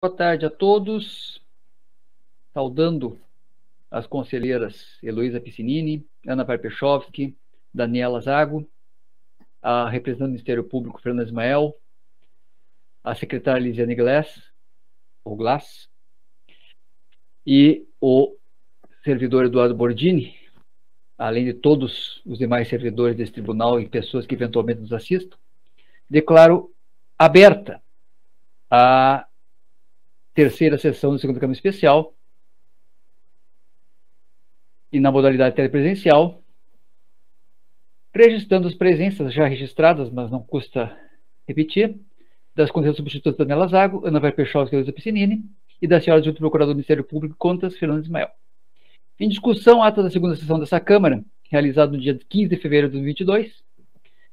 Boa tarde a todos, saudando as conselheiras Heloísa Piscinini, Ana Varpechovski, Daniela Zago, a representante do Ministério Público, Fernanda Ismael, a secretária Lisiane Glass, e o servidor Eduardo Bordini, além de todos os demais servidores desse tribunal e pessoas que eventualmente nos assistam. Declaro aberta a terceira sessão da segunda Câmara Especial e na modalidade telepresencial, registrando as presenças já registradas, mas não custa repetir, das conselheiras substitutas Daniela Zago, Ana Varpechovski e Heloísa Piscinini, e da senhora adjunta procuradora do Ministério Público Contas, Fernanda Ismael. Em discussão, ata da segunda sessão dessa Câmara, realizado no dia 15 de fevereiro de 2022,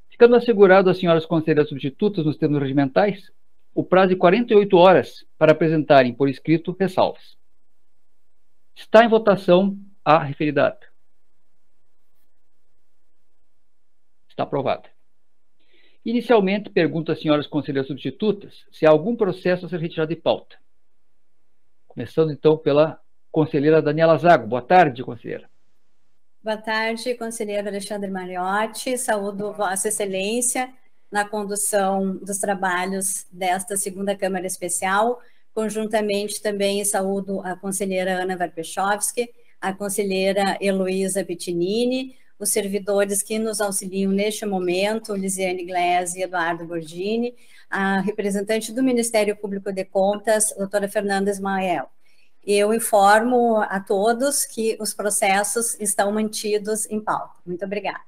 ficando assegurado às senhoras conselheiras substitutas nos termos regimentais o prazo de 48 horas para apresentarem por escrito ressalvas. Está em votação a referida ata. Está aprovada. Inicialmente, pergunto às senhoras conselheiras substitutas se há algum processo a ser retirado de pauta. Começando, então, pela conselheira Daniela Zago. Boa tarde, conselheira. Boa tarde, conselheiro Alexandre Mariotti. Saúdo Vossa Excelência na condução dos trabalhos desta segunda Câmara Especial. Conjuntamente, também saúdo a conselheira Ana Varpechovski, a conselheira Heloísa Piscinini, os servidores que nos auxiliam neste momento, Lisiane Glass e Eduardo Bordini, a representante do Ministério Público de Contas, doutora Fernanda Ismael. Eu informo a todos que os processos estão mantidos em pauta. Muito obrigada.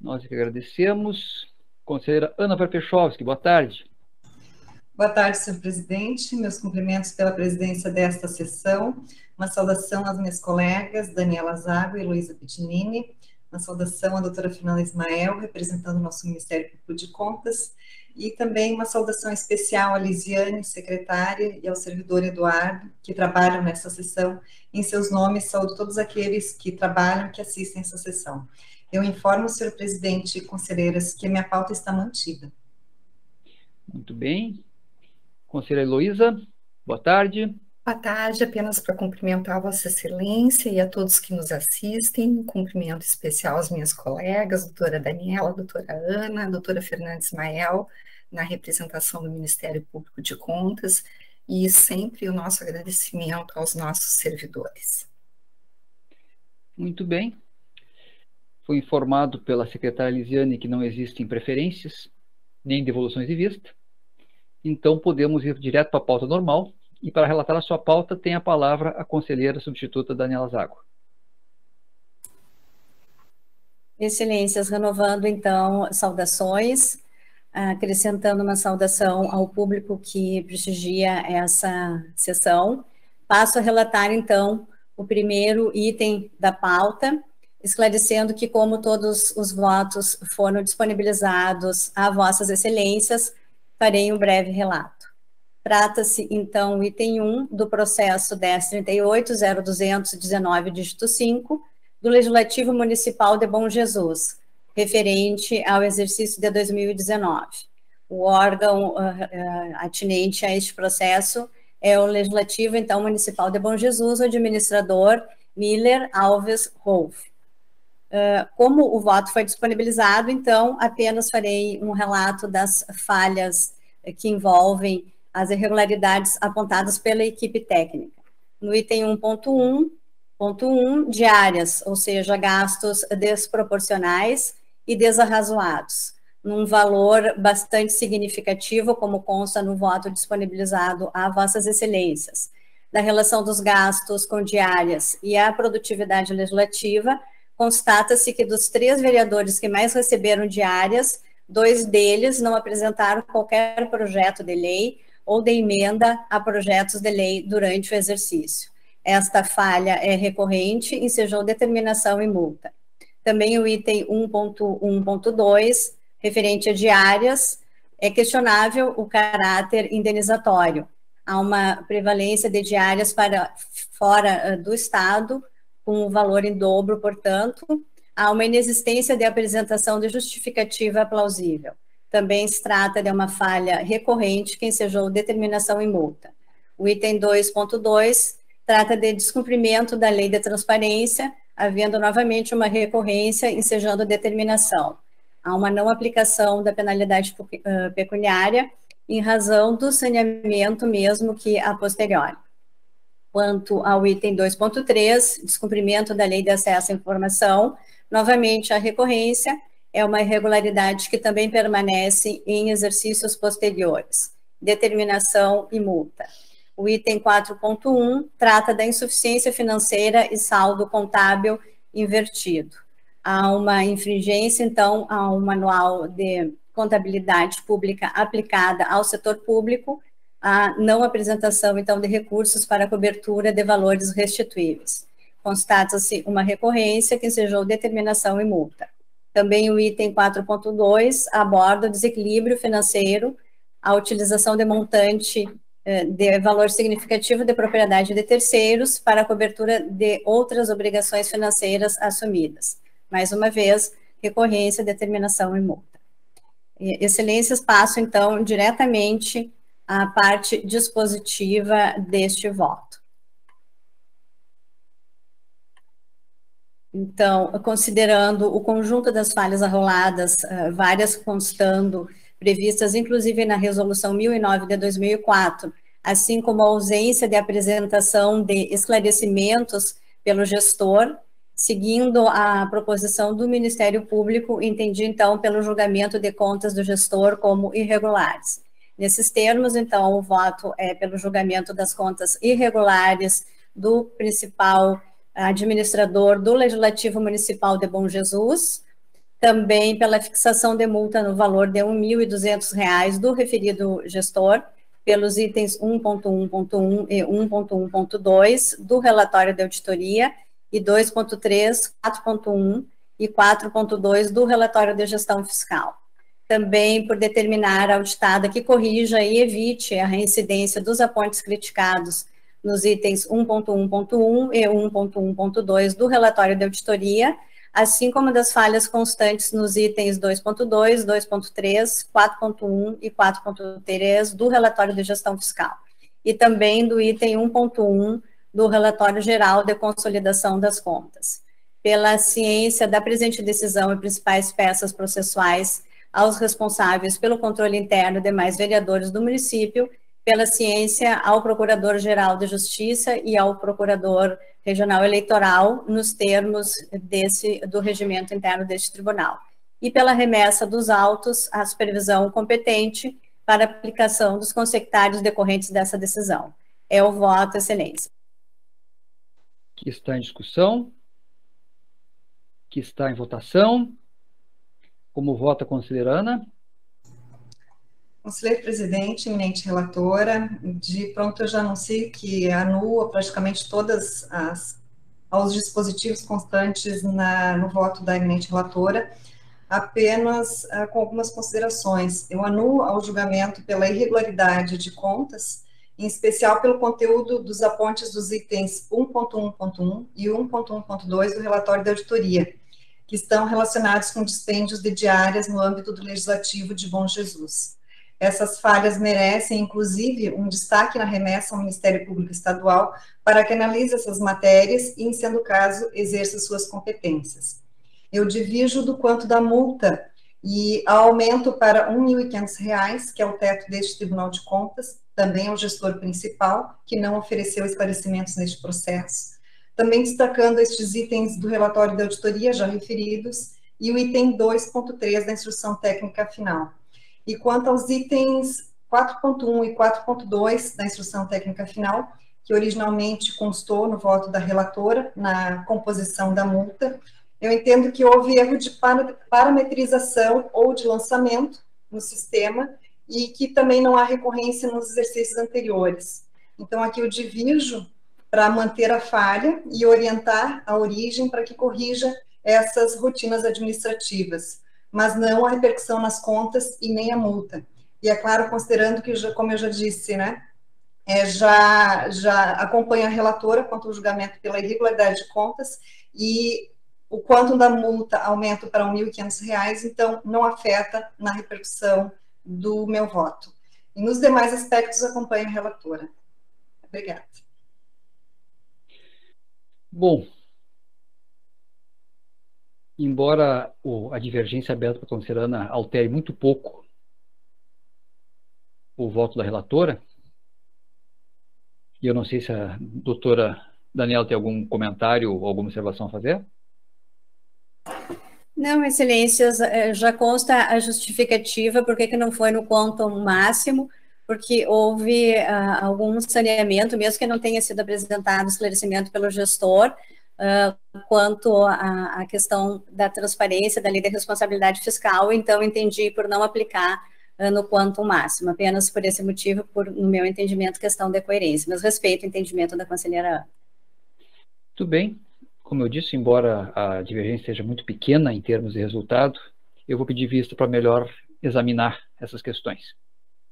Nós que agradecemos. Conselheira Ana Varpechovski, boa tarde. Boa tarde, senhor presidente. Meus cumprimentos pela presidência desta sessão. Uma saudação às minhas colegas, Daniela Zago e Heloísa Piscinini. Uma saudação à doutora Fernanda Ismael, representando o nosso Ministério Público de Contas. E também uma saudação especial à Lisiane, secretária, e ao servidor Eduardo, que trabalham nessa sessão. Em seus nomes, saúdo todos aqueles que trabalham e que assistem essa sessão. Eu informo, senhor presidente e conselheiras, que a minha pauta está mantida. Muito bem. Conselheira Heloísa, boa tarde. Boa tarde, apenas para cumprimentar a Vossa Excelência e a todos que nos assistem, um cumprimento especial às minhas colegas, doutora Daniela, doutora Ana, doutora Fernanda Ismael, na representação do Ministério Público de Contas, e sempre o nosso agradecimento aos nossos servidores. Muito bem. Fui informado pela secretária Lisiane que não existem preferências, nem devoluções de vista, então podemos ir direto para a pauta normal. E para relatar a sua pauta, tem a palavra a conselheira substituta Daniela Zago. Excelências, renovando então saudações, acrescentando uma saudação ao público que prestigia essa sessão. Passo a relatar então o primeiro item da pauta, esclarecendo que, como todos os votos foram disponibilizados a Vossas Excelências, farei um breve relato. Trata-se, então, item 1 do processo 1038-0219, dígito 5, do Legislativo Municipal de Bom Jesus, referente ao exercício de 2019. O órgão atinente a este processo é o Legislativo, então, Municipal de Bom Jesus, o administrador Miller Alves Rolf. Como o voto foi disponibilizado, então, apenas farei um relato das falhas que envolvem as irregularidades apontadas pela equipe técnica. No item 1.1, diárias, ou seja, gastos desproporcionais e desarrazoados, num valor bastante significativo, como consta no voto disponibilizado a Vossas Excelências. Da relação dos gastos com diárias e a produtividade legislativa, constata-se que dos 3 vereadores que mais receberam diárias, 2 deles não apresentaram qualquer projeto de lei ou de emenda a projetos de lei durante o exercício. Esta falha é recorrente, ensejou determinação e multa. Também o item 1.1.2, referente a diárias, é questionável o caráter indenizatório. Há uma prevalência de diárias para fora do Estado, com o valor em dobro, portanto, há uma inexistência de apresentação de justificativa plausível. Também se trata de uma falha recorrente que ensejou determinação e multa. O item 2.2 trata de descumprimento da lei da transparência, havendo novamente uma recorrência ensejando determinação. Há uma não aplicação da penalidade pecuniária em razão do saneamento mesmo que a posteriori. Quanto ao item 2.3, descumprimento da lei de acesso à informação, novamente a recorrência é uma irregularidade que também permanece em exercícios posteriores, determinação e multa. O item 4.1 trata da insuficiência financeira e saldo contábil invertido. Há uma infringência, então, ao manual de contabilidade pública aplicada ao setor público, a não apresentação, então, de recursos para a cobertura de valores restituíveis. Constata-se uma recorrência que ensejou determinação e multa. Também o item 4.2 aborda o desequilíbrio financeiro, a utilização de montante de valor significativo de propriedade de terceiros para a cobertura de outras obrigações financeiras assumidas. Mais uma vez, recorrência, determinação e multa. Excelências, passo, então, diretamente à parte dispositiva deste voto. Então, considerando o conjunto das falhas arroladas, várias constando, previstas inclusive na Resolução 1009 de 2004, assim como a ausência de apresentação de esclarecimentos pelo gestor, seguindo a proposição do Ministério Público, entendi, então, pelo julgamento de contas do gestor como irregulares. Nesses termos, então, o voto é pelo julgamento das contas irregulares do principal administrador do Legislativo Municipal de Bom Jesus, também pela fixação de multa no valor de R$ 1.200 do referido gestor, pelos itens 1.1.1 e 1.1.2 do relatório de auditoria, e 2.3, 4.1 e 4.2 do relatório de gestão fiscal. Também por determinar a auditada que corrija e evite a reincidência dos apontes criticados nos itens 1.1.1 e 1.1.2 do relatório de auditoria, assim como das falhas constantes nos itens 2.2, 2.3, 4.1 e 4.3 do relatório de gestão fiscal, e também do item 1.1 do relatório geral de consolidação das contas. Pela ciência da presente decisão e principais peças processuais aos responsáveis pelo controle interno e demais vereadores do município, pela ciência ao Procurador-Geral de Justiça e ao Procurador Regional Eleitoral, nos termos do regimento interno deste tribunal, e pela remessa dos autos à supervisão competente para aplicação dos consectários decorrentes dessa decisão. É o voto, excelência. Que está em discussão, que está em votação. Como vota a conselheira Ana? Conselheiro presidente, eminente relatora, de pronto eu já anuncio que anula praticamente todas os dispositivos constantes no voto da eminente relatora, apenas com algumas considerações. Eu anulo ao julgamento pela irregularidade de contas, em especial pelo conteúdo dos apontes dos itens 1.1.1 e 1.1.2 do relatório da auditoria, que estão relacionados com dispêndios de diárias no âmbito do Legislativo de Bom Jesus. Essas falhas merecem, inclusive, um destaque na remessa ao Ministério Público Estadual para que analise essas matérias e, em sendo o caso, exerça suas competências. Eu divido do quanto da multa e aumento para R$ 1.500, que é o teto deste Tribunal de Contas, também ao gestor principal, que não ofereceu esclarecimentos neste processo. Também destacando estes itens do relatório da auditoria já referidos e o item 2.3 da instrução técnica final. E quanto aos itens 4.1 e 4.2 da instrução técnica final, que originalmente constou no voto da relatora, na composição da multa, eu entendo que houve erro de parametrização ou de lançamento no sistema e que também não há recorrência nos exercícios anteriores. Então, aqui eu divido para manter a falha e orientar a origem para que corrija essas rotinas administrativas, mas não a repercussão nas contas e nem a multa. E é claro, considerando que, como eu já disse, né, já acompanha a relatora quanto ao julgamento pela irregularidade de contas e o quanto da multa aumenta para R$ 1.500, então não afeta na repercussão do meu voto. E nos demais aspectos acompanha a relatora. Obrigada. Bom, embora a divergência aberta para a conselheira altere muito pouco o voto da relatora, e eu não sei se a doutora Daniela tem algum comentário ou alguma observação a fazer. Não, excelências, já consta a justificativa por que não foi no quantum máximo, porque houve algum saneamento, mesmo que não tenha sido apresentado esclarecimento pelo gestor, quanto à questão da transparência, da lei da responsabilidade fiscal, então entendi por não aplicar no quantum máximo, apenas por esse motivo, no meu entendimento, questão de coerência, mas respeito o entendimento da conselheira Ana. Tudo bem. Como eu disse, embora a divergência seja muito pequena em termos de resultado, eu vou pedir vista para melhor examinar essas questões.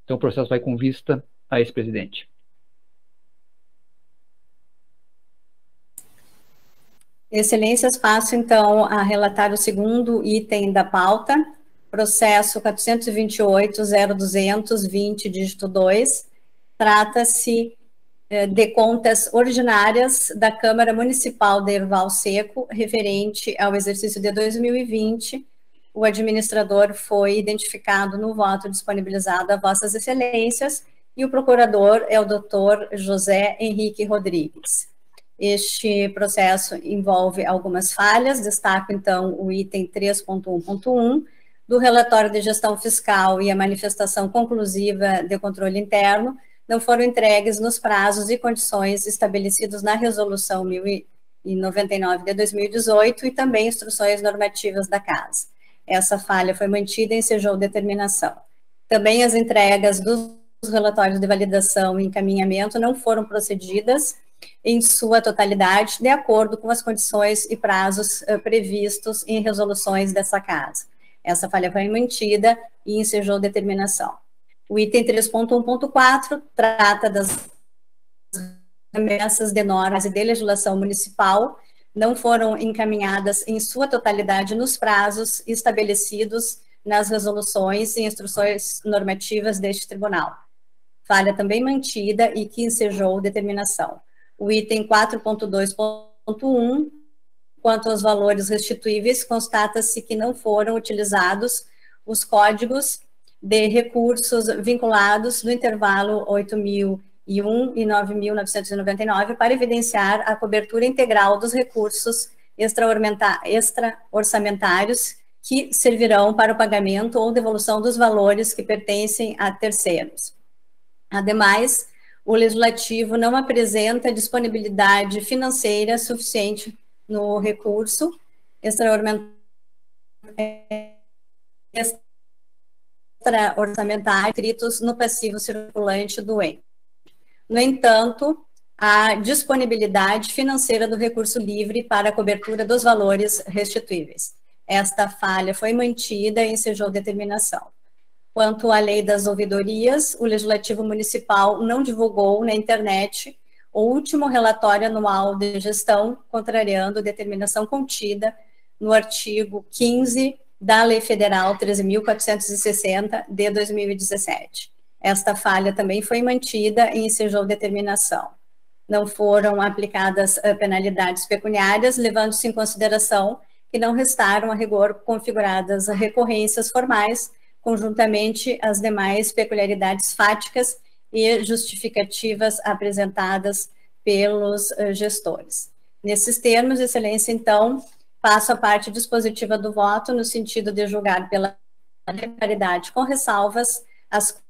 Então, o processo vai com vista a esse presidente. Excelências, passo então a relatar o segundo item da pauta, processo 428.0220, dígito 2, trata-se de contas ordinárias da Câmara Municipal de Erval Seco, referente ao exercício de 2020. O administrador foi identificado no voto disponibilizado a Vossas Excelências e o procurador é o Dr. José Henrique Rodrigues. Este processo envolve algumas falhas, destaco então o item 3.1.1 do relatório de gestão fiscal e a manifestação conclusiva de controle interno, não foram entregues nos prazos e condições estabelecidos na Resolução 1099 de 2018 e também instruções normativas da Casa. Essa falha foi mantida e ensejou determinação. Também as entregas dos relatórios de validação e encaminhamento não foram procedidas em sua totalidade, de acordo com as condições e prazos previstos em resoluções dessa Casa. Essa falha foi mantida e ensejou determinação. O item 3.1.4 trata das remessas de normas e de legislação municipal, não foram encaminhadas em sua totalidade nos prazos estabelecidos nas resoluções e instruções normativas deste tribunal. Falha também mantida e que ensejou determinação. O item 4.2.1, quanto aos valores restituíveis, constata-se que não foram utilizados os códigos de recursos vinculados no intervalo 8.001 e 9.999 para evidenciar a cobertura integral dos recursos extra-orçamentários que servirão para o pagamento ou devolução dos valores que pertencem a terceiros. Ademais, o Legislativo não apresenta disponibilidade financeira suficiente no recurso extra-orçamentário inscritos no passivo circulante do ente. No entanto, há disponibilidade financeira do recurso livre para a cobertura dos valores restituíveis. Esta falha foi mantida e ensejou determinação. Quanto à lei das ouvidorias, o Legislativo Municipal não divulgou na internet o último relatório anual de gestão, contrariando determinação contida no artigo 15 da Lei Federal 13.460, de 2017. Esta falha também foi mantida e ensejou determinação. Não foram aplicadas penalidades pecuniárias, levando-se em consideração que não restaram a rigor configuradas recorrências formais, conjuntamente às demais peculiaridades fáticas e justificativas apresentadas pelos gestores. Nesses termos, Excelência, então, passo a parte dispositiva do voto no sentido de julgar pela regularidade, com ressalvas, as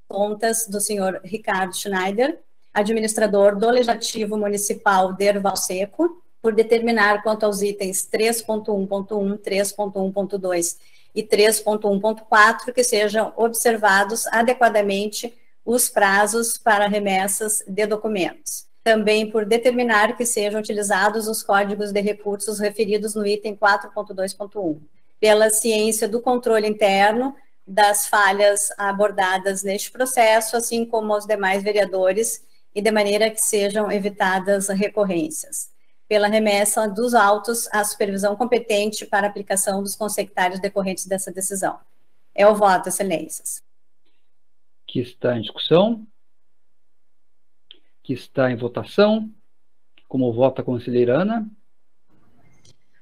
contas do senhor Ricardo Schneider, administrador do Legislativo Municipal de Erval Seco, por determinar quanto aos itens 3.1.1, 3.1.2 e 3.1.4 que sejam observados adequadamente os prazos para remessas de documentos. Também por determinar que sejam utilizados os códigos de recursos referidos no item 4.2.1. Pela ciência do controle interno das falhas abordadas neste processo, assim como aos demais vereadores, e de maneira que sejam evitadas recorrências. Pela remessa dos autos à supervisão competente para aplicação dos consectários decorrentes dessa decisão. É o voto, Excelências. Que está em discussão. que está em votação. Como vota a conselheira Ana?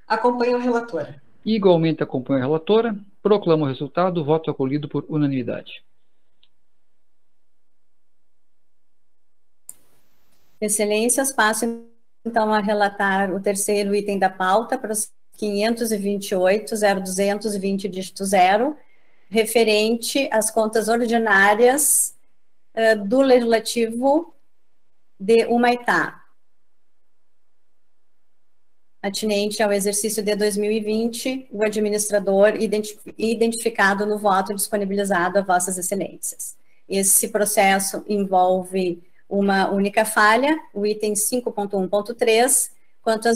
Acompanho a relatora. Igualmente acompanho a relatora. Proclamo o resultado. Voto acolhido por unanimidade. Excelências, passo então a relatar o terceiro item da pauta, para os 528.0220, dígito 0, referente às contas ordinárias do Legislativo de Humaitá, atinente ao exercício de 2020, o administrador identificado no voto disponibilizado a vossas excelências. Esse processo envolve uma única falha, o item 5.1.3, quanto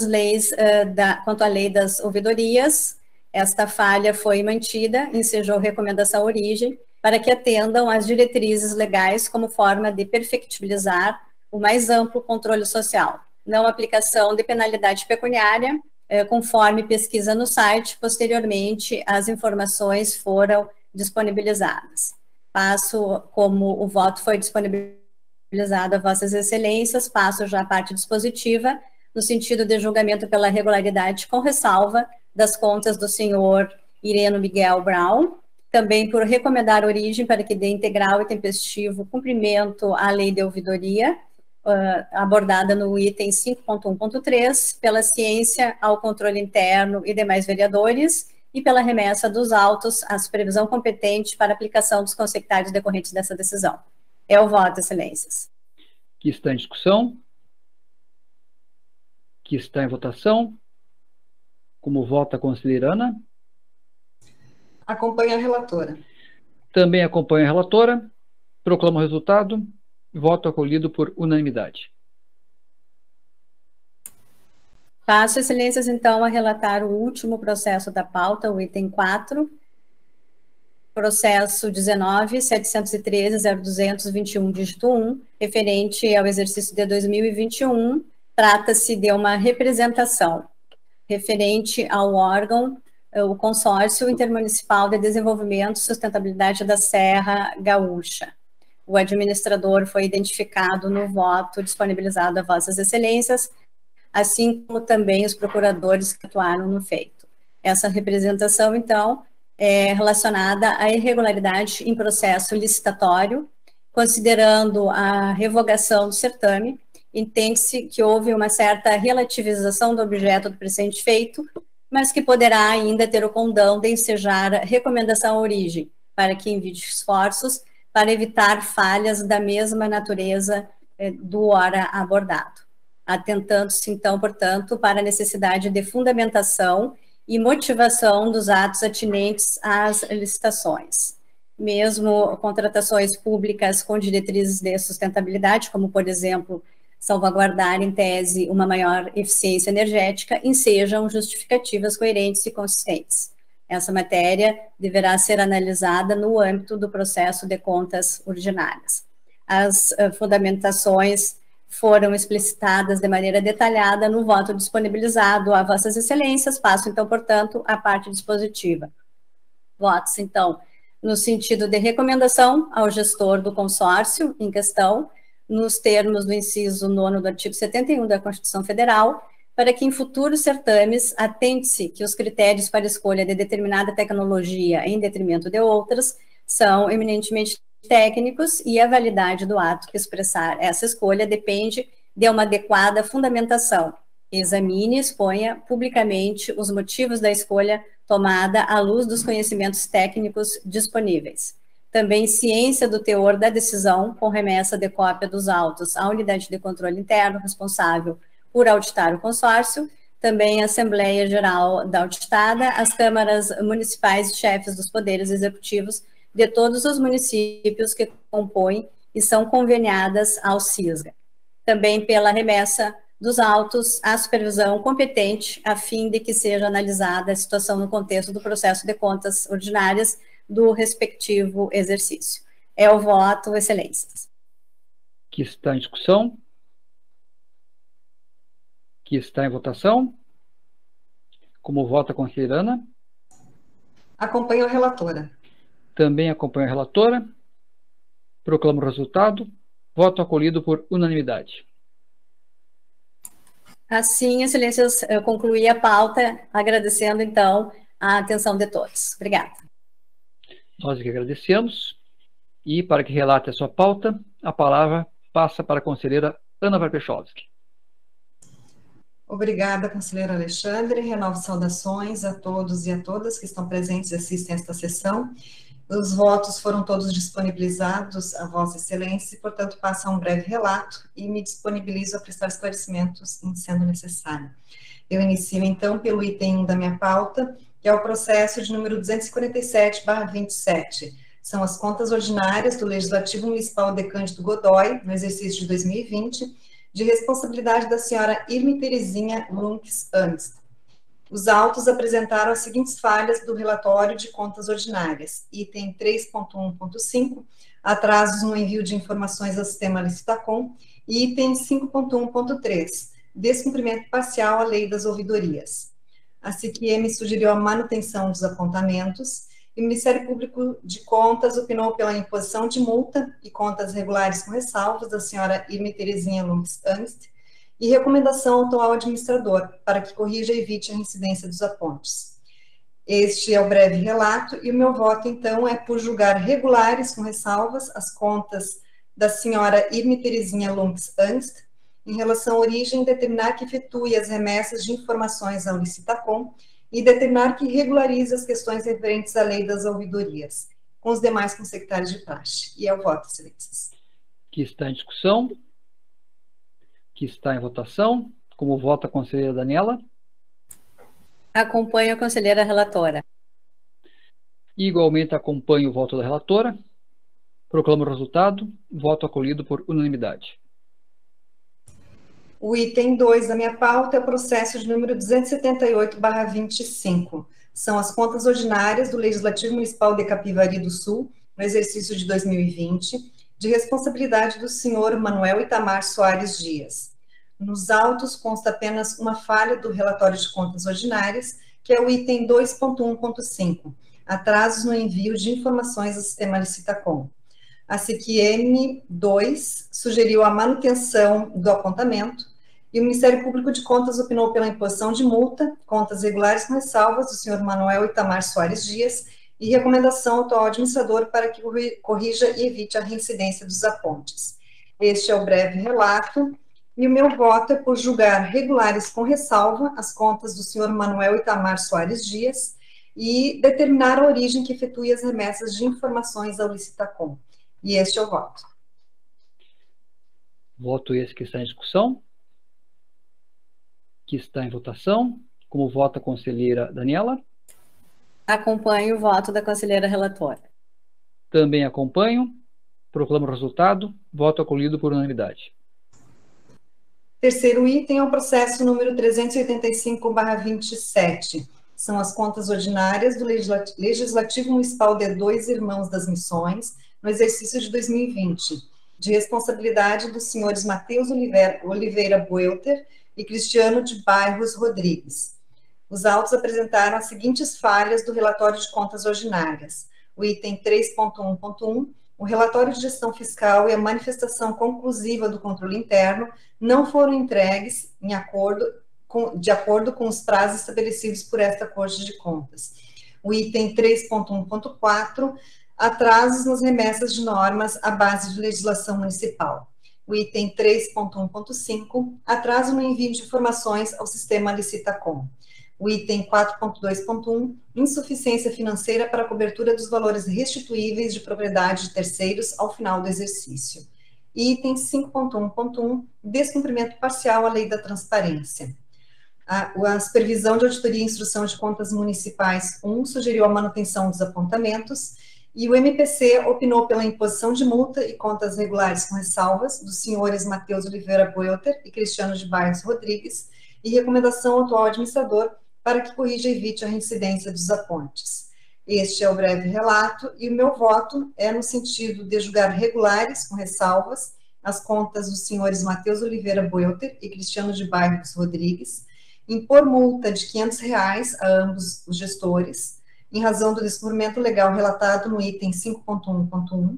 à lei das ouvidorias. Esta falha foi mantida, ensejou recomendação origem, para que atendam às diretrizes legais como forma de perfectibilizar o mais amplo controle social, não aplicação de penalidade pecuniária, conforme pesquisa no site. Posteriormente, as informações foram disponibilizadas. Passo, como o voto foi disponibilizado a vossas excelências, passo já a parte dispositiva, no sentido de julgamento pela regularidade, com ressalva das contas do senhor Ireno Miguel Brown, também por recomendar origem para que dê integral e tempestivo cumprimento à lei de ouvidoria, abordada no item 5.1.3, pela ciência ao controle interno e demais vereadores, e pela remessa dos autos à supervisão competente para aplicação dos consectários decorrentes dessa decisão. É o voto, excelências. Que está em discussão. Que está em votação. Como vota a conselheira Ana? Acompanho a relatora. Também acompanho a relatora. Proclamo o resultado. Voto acolhido por unanimidade. Passo, excelências, então, a relatar o último processo da pauta, o item 4, processo 19.713.0221, dígito 1, referente ao exercício de 2021, trata-se de uma representação referente ao órgão, o Consórcio Intermunicipal de Desenvolvimento e Sustentabilidade da Serra Gaúcha. O administrador foi identificado no voto disponibilizado a vossas excelências, assim como também os procuradores que atuaram no feito. Essa representação, então, é relacionada à irregularidade em processo licitatório, considerando a revogação do certame, entende-se que houve uma certa relativização do objeto do presente feito, mas que poderá ainda ter o condão de ensejar a recomendação à origem, para que envie esforços para evitar falhas da mesma natureza do ora abordado, atentando-se, então, portanto, para a necessidade de fundamentação e motivação dos atos atinentes às licitações. Mesmo contratações públicas com diretrizes de sustentabilidade, como, por exemplo, salvaguardar, em tese, uma maior eficiência energética, ensejam justificativas coerentes e consistentes. Essa matéria deverá ser analisada no âmbito do processo de contas ordinárias. As fundamentações foram explicitadas de maneira detalhada no voto disponibilizado a vossas excelências. Passo, então, portanto, à parte dispositiva. Votos, então, no sentido de recomendação ao gestor do consórcio em questão, nos termos do inciso 9º do artigo 71 da Constituição Federal, para que em futuros certames atente-se que os critérios para escolha de determinada tecnologia em detrimento de outras são eminentemente técnicos e a validade do ato que expressar essa escolha depende de uma adequada fundamentação. Examine e exponha publicamente os motivos da escolha tomada à luz dos conhecimentos técnicos disponíveis. Também ciência do teor da decisão, com remessa de cópia dos autos à unidade de controle interno responsável por auditar o consórcio, também a Assembleia Geral da Auditada, as câmaras municipais e chefes dos poderes executivos de todos os municípios que compõem e são conveniadas ao CISGA. Também pela remessa dos autos à supervisão competente, a fim de que seja analisada a situação no contexto do processo de contas ordinárias do respectivo exercício. É o voto, excelências. Que está em discussão. Que está em votação. Como vota a conselheira Ana? Acompanho a relatora. Também acompanho a relatora. Proclamo o resultado. Voto acolhido por unanimidade. Assim, Excelências, eu concluí a pauta, agradecendo, então, a atenção de todos. Obrigada. Nós que agradecemos. E, para que relate a sua pauta, a palavra passa para a conselheira Ana Varpechovski. Obrigada, conselheiro Alexandre. Renovo saudações a todos e a todas que estão presentes e assistem a esta sessão. Os votos foram todos disponibilizados a Vossa Excelência e, portanto, passo a um breve relato e me disponibilizo a prestar esclarecimentos em sendo necessário. Eu inicio, então, pelo item 1 da minha pauta, que é o processo de número 247/27. São as contas ordinárias do Legislativo Municipal de Cândido Godói, no exercício de 2020, de responsabilidade da senhora Irme Terezinha Lunks Angst. Os autos apresentaram as seguintes falhas do relatório de contas ordinárias. Item 3.1.5, atrasos no envio de informações ao sistema Licitacom, e item 5.1.3, descumprimento parcial à lei das ouvidorias. A CIQM sugeriu a manutenção dos apontamentos, e o Ministério Público de Contas opinou pela imposição de multa e contas regulares com ressalvas da senhora Irme Terezinha Lunks Angst, e recomendação ao atual administrador, para que corrija e evite a reincidência dos apontes. Este é o breve relato, e o meu voto, então, é por julgar regulares, com ressalvas, as contas da senhora Irme Terezinha Lunks Angst, em relação à origem, determinar que efetue as remessas de informações ao Licitacom e determinar que regularize as questões referentes à lei das ouvidorias, com os demais consectários de praxe. E é o voto, excelências. Que está em discussão. Que está em votação. Como vota a conselheira Daniela? Acompanho a conselheira relatora. Igualmente acompanho o voto da relatora. Proclamo o resultado. Voto acolhido por unanimidade. O item 2 da minha pauta é o processo de número 278/25. São as contas ordinárias do Legislativo Municipal de Capivari do Sul, no exercício de 2020, de responsabilidade do senhor Manuel Itamar Soares Dias. Nos autos consta apenas uma falha do relatório de contas ordinárias, que é o item 2.1.5, atrasos no envio de informações ao sistema Licitacom. A CIQM 2 sugeriu a manutenção do apontamento e o Ministério Público de Contas opinou pela imposição de multa, contas regulares com ressalvas do senhor Manuel Itamar Soares Dias e recomendação ao atual administrador para que corrija e evite a reincidência dos apontes. Este é o breve relato, e o meu voto é por julgar regulares com ressalva as contas do senhor Manuel Itamar Soares Dias e determinar a origem que efetue as remessas de informações ao Licitacom. E este é o voto. Voto esse que está em discussão. Que está em votação. Como vota a conselheira Daniela? Acompanho o voto da conselheira relatora. Também acompanho. Proclamo o resultado. Voto acolhido por unanimidade. Terceiro item é o processo número 385/27. São as contas ordinárias do Legislativo Municipal de Dois Irmãos das Missões, no exercício de 2020, de responsabilidade dos senhores Matheus Oliveira Buelter e Cristiano de Bairros Rodrigues. Os autos apresentaram as seguintes falhas do relatório de contas ordinárias. O item 3.1.1, o relatório de gestão fiscal e a manifestação conclusiva do controle interno não foram entregues de acordo com os prazos estabelecidos por esta Corte de Contas. O item 3.1.4, atrasos nas remessas de normas à base de legislação municipal. O item 3.1.5, atraso no envio de informações ao sistema Licitacom. O item 4.2.1, insuficiência financeira para a cobertura dos valores restituíveis de propriedade de terceiros ao final do exercício. E item 5.1.1, descumprimento parcial à lei da transparência. A Supervisão de Auditoria e Instrução de Contas Municipais 1 sugeriu a manutenção dos apontamentos e o MPC opinou pela imposição de multa e contas regulares com ressalvas dos senhores Matheus Oliveira Buelter e Cristiano de Bairros Rodrigues e recomendação ao atual administrador para que corrija e evite a reincidência dos apontes. Este é o breve relato e o meu voto é no sentido de julgar regulares com ressalvas as contas dos senhores Matheus Oliveira Buelter e Cristiano de Bairros Rodrigues, impor multa de R$500 a ambos os gestores, em razão do descumprimento legal relatado no item 5.1.1.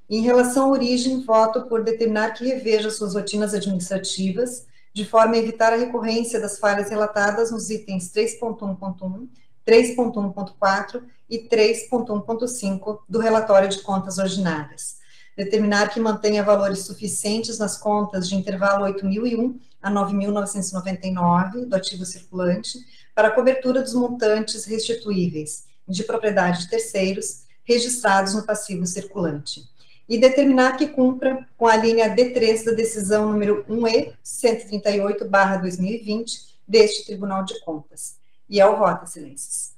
Em relação à origem, voto por determinar que reveja suas rotinas administrativas, de forma a evitar a recorrência das falhas relatadas nos itens 3.1.1, 3.1.4 e 3.1.5 do relatório de contas ordinárias. Determinar que mantenha valores suficientes nas contas de intervalo 8.001 a 9.999 do ativo circulante para a cobertura dos montantes restituíveis de propriedade de terceiros registrados no passivo circulante. E determinar que cumpra com a linha D3 da decisão número 1E 138/2020 deste Tribunal de Contas. E é o voto, excelências.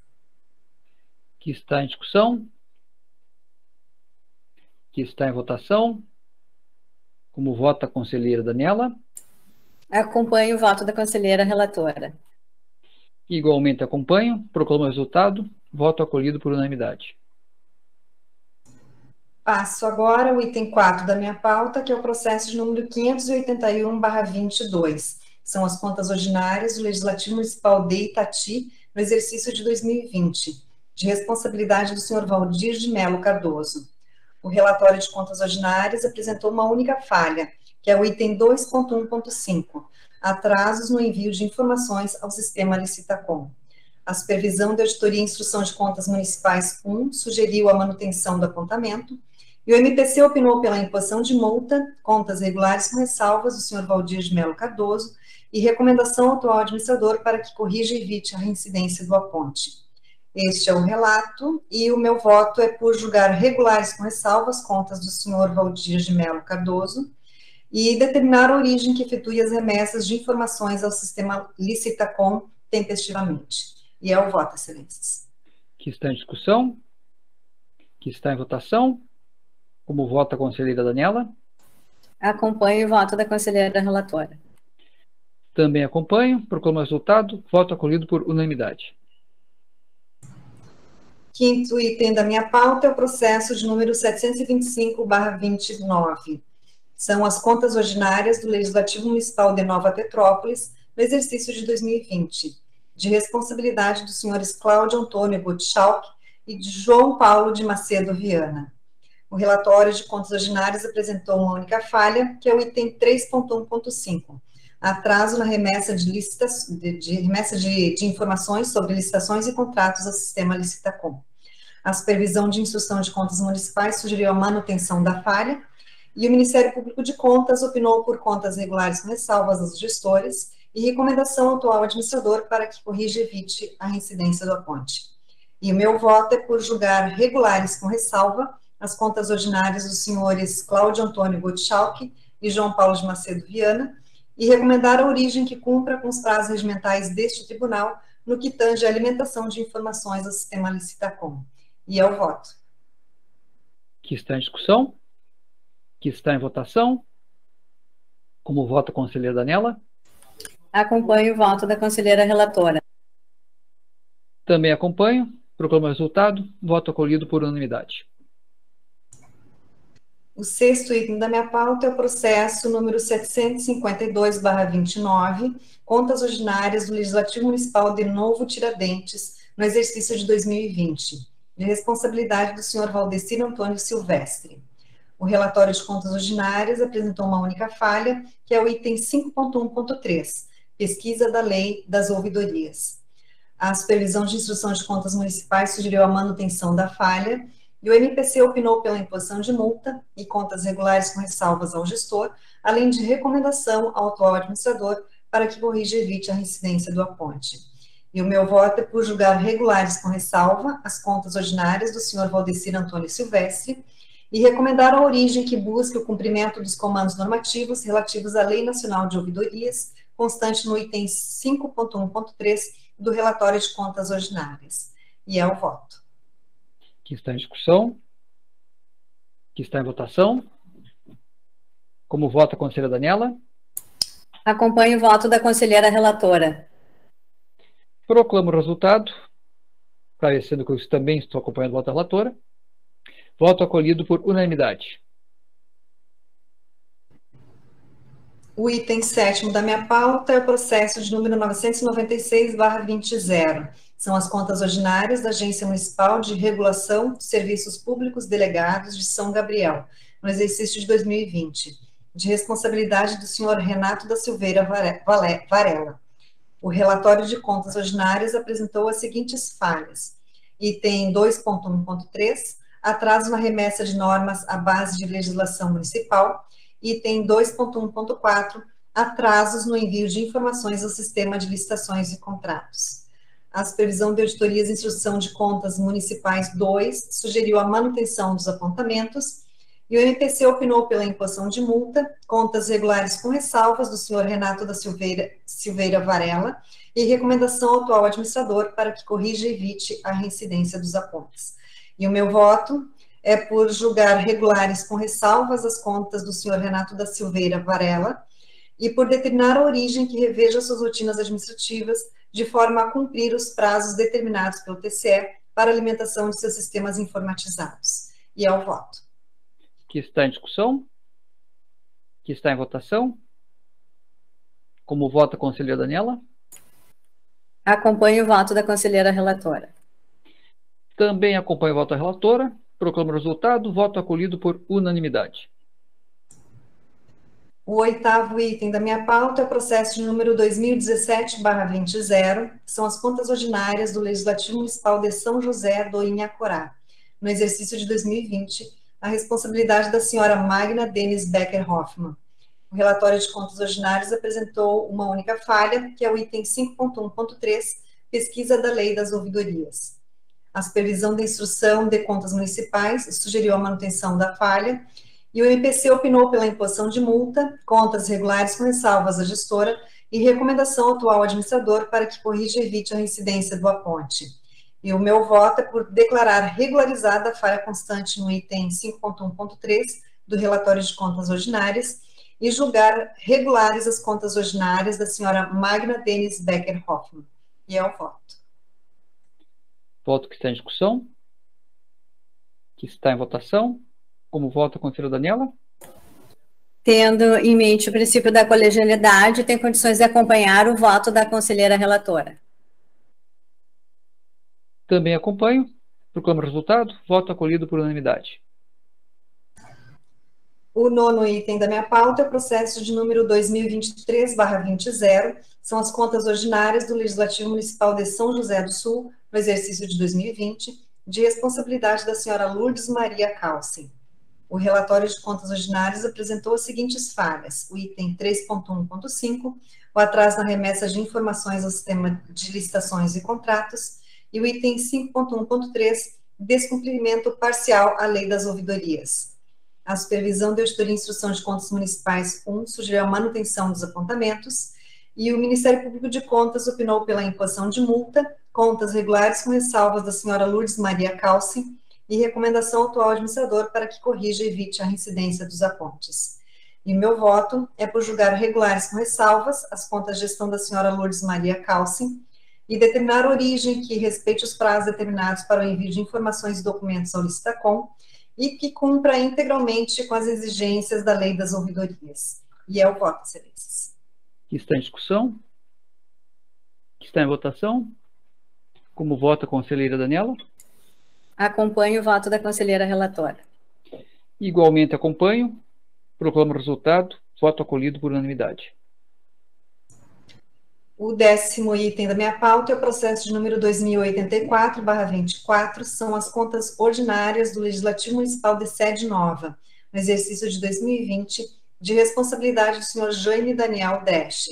Que está em discussão. Que está em votação. Como vota a conselheira Daniela? Acompanho o voto da conselheira relatora. Igualmente acompanho. Proclamo o resultado. Voto acolhido por unanimidade. Passo agora o item 4 da minha pauta, que é o processo de número 581/22. São as contas ordinárias do Legislativo Municipal de Itati no exercício de 2020, de responsabilidade do senhor Valdir de Melo Cardoso. O relatório de contas ordinárias apresentou uma única falha, que é o item 2.1.5, atrasos no envio de informações ao sistema Licitacom. A Supervisão de Auditoria e Instrução de Contas Municipais 1 sugeriu a manutenção do apontamento, e o MPC opinou pela imposição de multa, contas regulares com ressalvas do senhor Valdir de Melo Cardoso, e recomendação ao atual administrador para que corrija e evite a reincidência do aponte. Este é o relato, e o meu voto é por julgar regulares com ressalvas contas do senhor Valdir de Melo Cardoso, e determinar a origem que efetue as remessas de informações ao sistema Licitacom tempestivamente. E é o voto, excelências. Que está em discussão. Que está em votação. Como vota a conselheira Daniela? Acompanho o voto da conselheira relatora. Também acompanho. Proclamo o resultado. Voto acolhido por unanimidade. Quinto item da minha pauta é o processo de número 725/29. São as contas ordinárias do Legislativo Municipal de Nova Petrópolis no exercício de 2020, de responsabilidade dos senhores Cláudio Antônio Gottschalk e de João Paulo de Macedo Viana. O relatório de contas ordinárias apresentou uma única falha, que é o item 3.1.5, atraso na remessa de informações sobre licitações e contratos ao sistema Licitacom. A Supervisão de Instrução de Contas Municipais sugeriu a manutenção da falha, e o Ministério Público de Contas opinou por contas regulares com ressalvas aos gestores e recomendação ao atual administrador para que corrija e evite a reincidência do aponte. E o meu voto é por julgar regulares com ressalva as contas ordinárias dos senhores Cláudio Antônio Gottschalk e João Paulo de Macedo Viana, e recomendar a origem que cumpra com os prazos regimentais deste tribunal no que tange a alimentação de informações ao sistema Licitacom. E é o voto. Que está em discussão. Que está em votação. Como vota a conselheira Daniela? Acompanho o voto da conselheira relatora. Também acompanho. Proclamo o resultado. Voto acolhido por unanimidade. O sexto item da minha pauta é o processo número 752/29, contas ordinárias do Legislativo Municipal de Novo Tiradentes, no exercício de 2020, de responsabilidade do senhor Valdecir Antônio Silvestre. O relatório de contas ordinárias apresentou uma única falha, que é o item 5.1.3, pesquisa da lei das ouvidorias. A Supervisão de Instrução de Contas Municipais sugeriu a manutenção da falha, e o MPC opinou pela imposição de multa e contas regulares com ressalvas ao gestor, além de recomendação ao atual administrador para que corrija e evite a reincidência do aponte. E o meu voto é por julgar regulares com ressalva as contas ordinárias do senhor Valdecir Antônio Silvestre e recomendar a origem que busque o cumprimento dos comandos normativos relativos à Lei Nacional de Ouvidorias, constante no item 5.1.3 do relatório de contas ordinárias. E é o voto. Que está em discussão. Que está em votação. Como vota a conselheira Daniela? Acompanho o voto da conselheira relatora. Proclamo o resultado, esclarecendo que eu também estou acompanhando o voto da relatora. Voto acolhido por unanimidade. O item 7º da minha pauta é o processo de número 996/20. São as contas ordinárias da Agência Municipal de Regulação de Serviços Públicos Delegados de São Gabriel, no exercício de 2020, de responsabilidade do senhor Renato da Silveira Varela. O relatório de contas ordinárias apresentou as seguintes falhas. Item 2.1.3, atraso na remessa de normas à base de legislação municipal. Item 2.1.4, atrasos no envio de informações ao sistema de licitações e contratos. A Supervisão de Auditorias e Instrução de Contas Municipais 2 sugeriu a manutenção dos apontamentos e o MPC opinou pela imposição de multa, contas regulares com ressalvas do senhor Renato da Silveira Varela e recomendação ao atual administrador para que corrija e evite a reincidência dos apontes. E o meu voto é por julgar regulares com ressalvas as contas do senhor Renato da Silveira Varela e por determinar a origem que reveja suas rotinas administrativas de forma a cumprir os prazos determinados pelo TCE para alimentação de seus sistemas informatizados. E é o voto. Que está em discussão? Que está em votação? Como vota a conselheira Daniela? Acompanho o voto da conselheira relatora. Também acompanho o voto da relatora. Proclamo o resultado. Voto acolhido por unanimidade. O 8º item da minha pauta é o processo de número 2017/20, são as contas ordinárias do Legislativo Municipal de São José do Inhacorá. No exercício de 2020, a responsabilidade da senhora Magna Denis Becker Hoffmann. O relatório de contas ordinárias apresentou uma única falha, que é o item 5.1.3, pesquisa da lei das ouvidorias. A Supervisão da Instrução de Contas Municipais sugeriu a manutenção da falha, e o MPC opinou pela imposição de multa, contas regulares com ressalvas à gestora e recomendação ao atual administrador para que corrija e evite a reincidência do aponte. E o meu voto é por declarar regularizada a falha constante no item 5.1.3 do relatório de contas ordinárias e julgar regulares as contas ordinárias da senhora Magna Denis Becker Hoffmann. E é o voto. Voto que está em discussão. Que está em votação. Como vota a conselheira Daniela? Tendo em mente o princípio da colegialidade, tem condições de acompanhar o voto da conselheira relatora. Também acompanho. Proclamo o resultado. Voto acolhido por unanimidade. O 9º item da minha pauta é o processo de número 2023/20, são as contas ordinárias do Legislativo Municipal de São José do Sul, no exercício de 2020, de responsabilidade da senhora Lourdes Maria Calcin. O relatório de contas ordinárias apresentou as seguintes falhas: o item 3.1.5, o atraso na remessa de informações ao sistema de licitações e contratos, e o item 5.1.3, descumprimento parcial à lei das ouvidorias. A Supervisão de Auditoria e Instrução de Contas Municipais 1 sugeriu a manutenção dos apontamentos, e o Ministério Público de Contas opinou pela imposição de multa, contas regulares com ressalvas da senhora Lourdes Maria Calcin, e recomendação ao atual administrador para que corrija e evite a reincidência dos apontes. E meu voto é por julgar regulares com ressalvas as contas de gestão da senhora Lourdes Maria Calcin e determinar a origem que respeite os prazos determinados para o envio de informações e documentos ao Licitacom e que cumpra integralmente com as exigências da lei das ouvidorias. E é o voto, excelências. Que está em discussão? Que está em votação? Como vota a conselheira Daniela? Acompanho o voto da conselheira relatora. Igualmente acompanho. Proclamo o resultado. Voto acolhido por unanimidade. O 10º item da minha pauta é o processo de número 2084/24, são as contas ordinárias do Legislativo Municipal de Sede Nova, no exercício de 2020, de responsabilidade do senhor Jaime Daniel Dresch.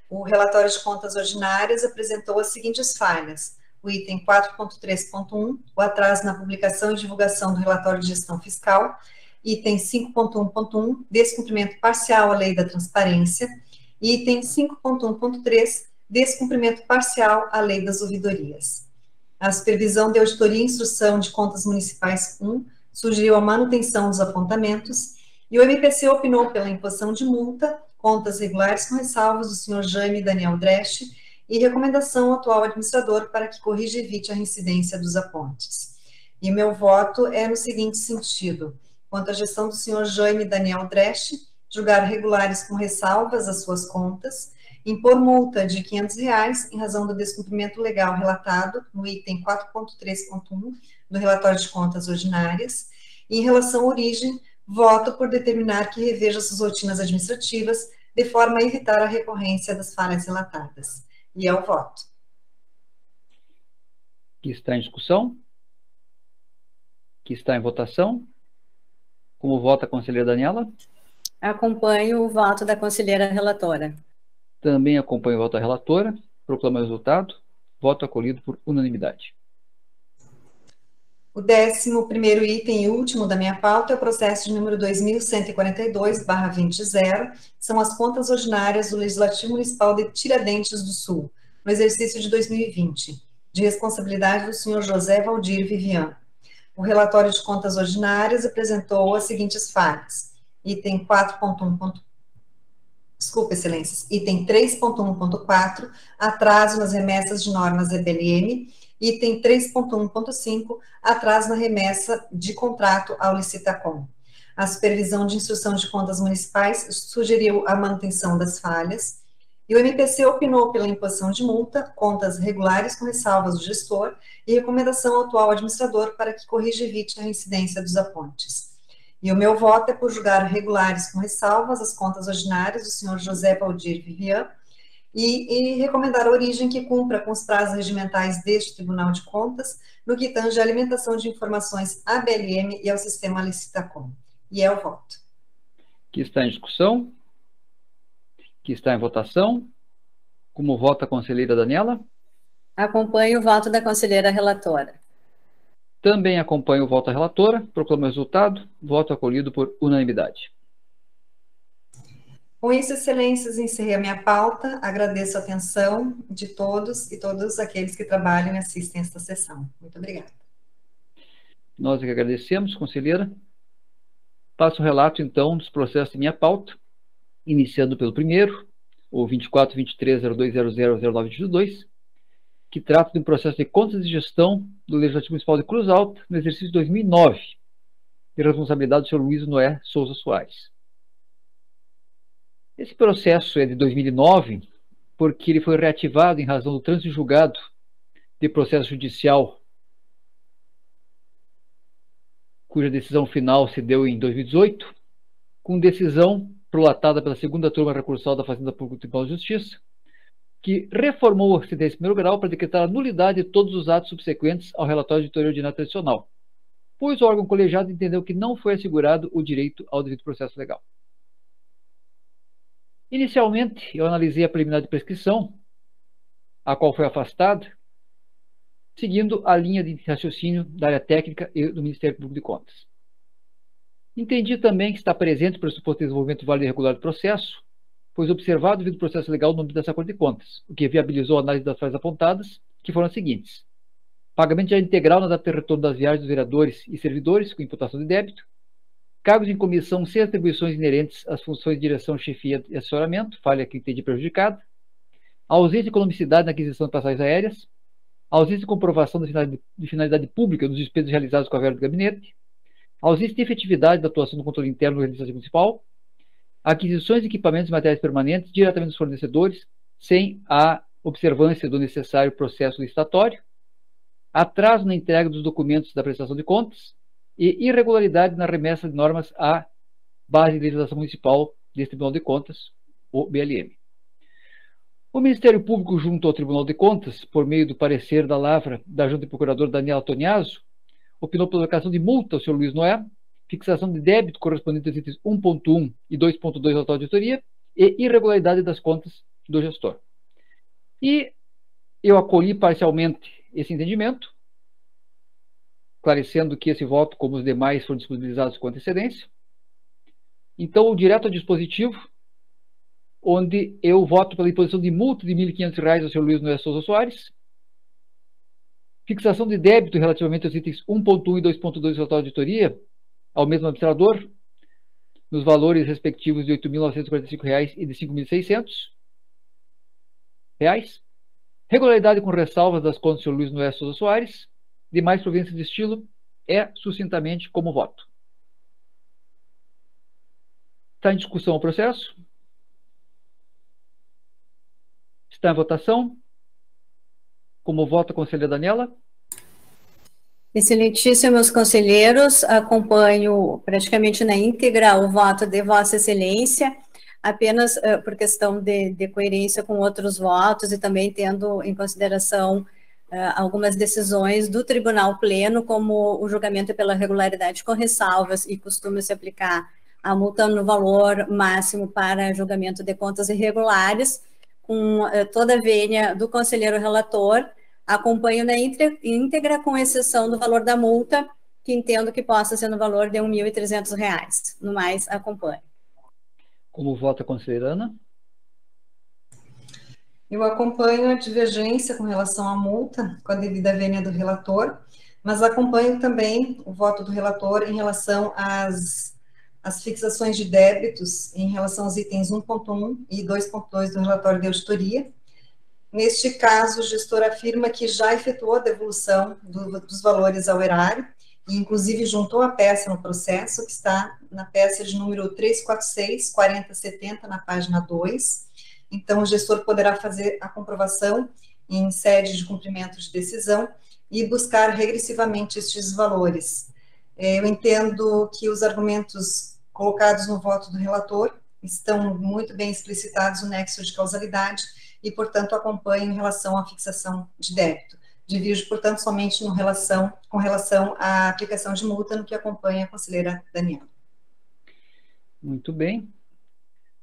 O relatório de contas ordinárias apresentou as seguintes falhas: o item 4.3.1, o atraso na publicação e divulgação do relatório de gestão fiscal, item 5.1.1, descumprimento parcial à lei da transparência, item 5.1.3, descumprimento parcial à lei das ouvidorias. A Supervisão de Auditoria e Instrução de Contas Municipais 1 sugeriu a manutenção dos apontamentos e o MPC opinou pela imposição de multa, contas regulares com ressalvas do senhor Jaime Daniel Dresch e recomendação ao atual administrador para que corrija e evite a reincidência dos apontes. E meu voto é no seguinte sentido: quanto à gestão do senhor Jaime Daniel Dresch, julgar regulares com ressalvas as suas contas, impor multa de R$ 500 em razão do descumprimento legal relatado no item 4.3.1 do relatório de contas ordinárias, e em relação à origem, Voto por determinar que reveja suas rotinas administrativas de forma a evitar a recorrência das falhas relatadas. E é o voto. Que está em discussão? Que está em votação? Como vota a conselheira Daniela? Acompanho o voto da conselheira relatora. Também acompanho o voto da relatora. Proclamo o resultado. Voto acolhido por unanimidade. O 11º item e último da minha pauta é o processo de número 2142/20, são as contas ordinárias do Legislativo Municipal de Tiradentes do Sul, no exercício de 2020, de responsabilidade do senhor José Valdir Vivian. O relatório de contas ordinárias apresentou as seguintes falhas. Item 4.1. Desculpa, excelências. Item 3.1.4, atraso nas remessas de normas EBLM. Item 3.1.5, atraso na remessa de contrato ao Licitacom. A Supervisão de Instrução de Contas Municipais sugeriu a manutenção das falhas, e o MPC opinou pela imposição de multa, contas regulares com ressalvas do gestor e recomendação ao atual administrador para que corrija e evite a reincidência dos apontes. E o meu voto é por julgar regulares com ressalvas as contas ordinárias do senhor José Valdir Vivian, e recomendar a origem que cumpra com os prazos regimentais deste Tribunal de Contas, no que tange à alimentação de informações à BLM e ao sistema Licitacom. E é o voto. Que está em discussão? Que está em votação? Como vota a conselheira Daniela? Acompanho o voto da conselheira relatora. Também acompanho o voto da relatora. Proclamo o resultado. Voto acolhido por unanimidade. Com isso, excelências, encerrei a minha pauta. Agradeço a atenção de todos e todos aqueles que trabalham e assistem esta sessão. Muito obrigada. Nós que agradecemos, conselheira. Passo o relato, então, dos processos de minha pauta, iniciando pelo primeiro, o 24.23.02.00.09.22, que trata de um processo de contas de gestão do Legislativo Municipal de Cruz Alta no exercício de 2009, de responsabilidade do senhor Luiz Noé Souza Soares. Esse processo é de 2009, porque ele foi reativado em razão do trânsito julgado de processo judicial, cuja decisão final se deu em 2018, com decisão prolatada pela segunda turma recursal da Fazenda Pública do Tribunal de Justiça, que reformou a sentença de primeiro grau para decretar a nulidade de todos os atos subsequentes ao relatório de auditoria ordinária tradicional, pois o órgão colegiado entendeu que não foi assegurado o direito ao devido processo legal. Inicialmente, eu analisei a preliminar de prescrição, a qual foi afastada, seguindo a linha de raciocínio da área técnica e do Ministério Público de Contas. Entendi também que está presente o pressuposto de desenvolvimento válido e regular do processo, pois observado o devido processo legal no âmbito dessa Corte de Contas, o que viabilizou a análise das falhas apontadas, que foram as seguintes: pagamento já integral na data de retorno das viagens dos vereadores e servidores, com imputação de débito, cargos em comissão sem atribuições inerentes às funções de direção, chefia e assessoramento, falha que entendi prejudicada, ausência de economicidade na aquisição de passagens aéreas, ausência de comprovação de finalidade pública dos despesas realizados com a verba do gabinete, ausência de efetividade da atuação do controle interno do Legislativo Municipal, aquisições de equipamentos e materiais permanentes diretamente dos fornecedores, sem a observância do necessário processo licitatório, atraso na entrega dos documentos da prestação de contas, e irregularidade na remessa de normas à base de legislação municipal deste Tribunal de Contas, o BLM. O Ministério Público, junto ao Tribunal de Contas, por meio do parecer da Lavra da Junta de Procurador Daniela Toniaso, opinou pela aplicação de multa ao Sr. Luiz Noé, fixação de débito correspondente aos itens 1.1 e 2.2 da atual auditoria e irregularidade das contas do gestor. E eu acolhi parcialmente esse entendimento, esclarecendo que esse voto, como os demais, foram disponibilizados com antecedência. Então, direto ao dispositivo, onde eu voto pela imposição de multa de R$ 1.500 ao Sr. Luiz Noé Souza Soares, fixação de débito relativamente aos itens 1.1 e 2.2 da atual auditoria, ao mesmo administrador, nos valores respectivos de R$ 8.945 e de R$ 5.600. Regularidade com ressalvas das contas do Sr. Luiz Noé Souza Soares. Demais providências de estilo é sucintamente como voto. Está em discussão o processo? Está em votação? Como vota a conselheira Daniela? Excelentíssimo, meus conselheiros, acompanho praticamente na íntegra o voto de Vossa Excelência, apenas por questão de coerência com outros votos e também tendo em consideração algumas decisões do Tribunal Pleno, como o julgamento pela regularidade com ressalvas e costuma-se aplicar a multa no valor máximo para julgamento de contas irregulares, com toda a vênia do conselheiro relator. Acompanho na íntegra, com exceção do valor da multa, que entendo que possa ser no valor de R$ 1.300. No mais, acompanho. Como vota a conselheira Ana? Eu acompanho a divergência com relação à multa, com a devida vênia do relator, mas acompanho também o voto do relator em relação às fixações de débitos, em relação aos itens 1.1 e 2.2 do relatório de auditoria. Neste caso, o gestor afirma que já efetuou a devolução dos valores ao erário e, inclusive, juntou a peça no processo, que está na peça de número 346-4070, na página 2. Então, o gestor poderá fazer a comprovação em sede de cumprimento de decisão e buscar regressivamente estes valores. Eu entendo que os argumentos colocados no voto do relator estão muito bem explicitados no nexo de causalidade e, portanto, acompanho em relação à fixação de débito. Divirjo, portanto, somente com relação à aplicação de multa, no que acompanha a conselheira Daniela. Muito bem.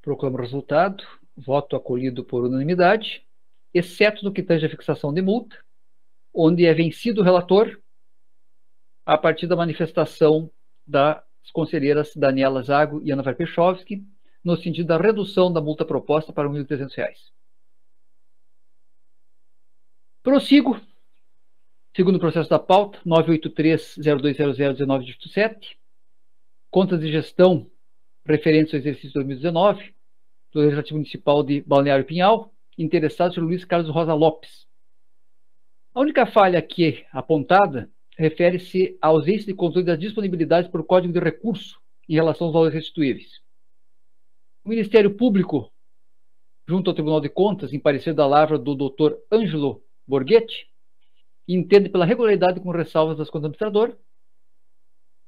Proclamo o resultado. Voto acolhido por unanimidade, exceto no que tange a fixação de multa, onde é vencido o relator a partir da manifestação das conselheiras Daniela Zago e Ana Varpechovski, no sentido da redução da multa proposta para R$ 1.300. Prossigo, segundo o processo da pauta, 983-0200-19-7, contas de gestão referentes ao exercício 2019, do Legislativo Municipal de Balneário Pinhal, interessado por Luiz Carlos Rosa Lopes. A única falha aqui apontada refere-se à ausência de controle das disponibilidades por código de recurso em relação aos valores restituíveis. O Ministério Público, junto ao Tribunal de Contas, em parecer da lavra do Dr. Ângelo Borghetti, entende pela regularidade com ressalvas das contas do administrador,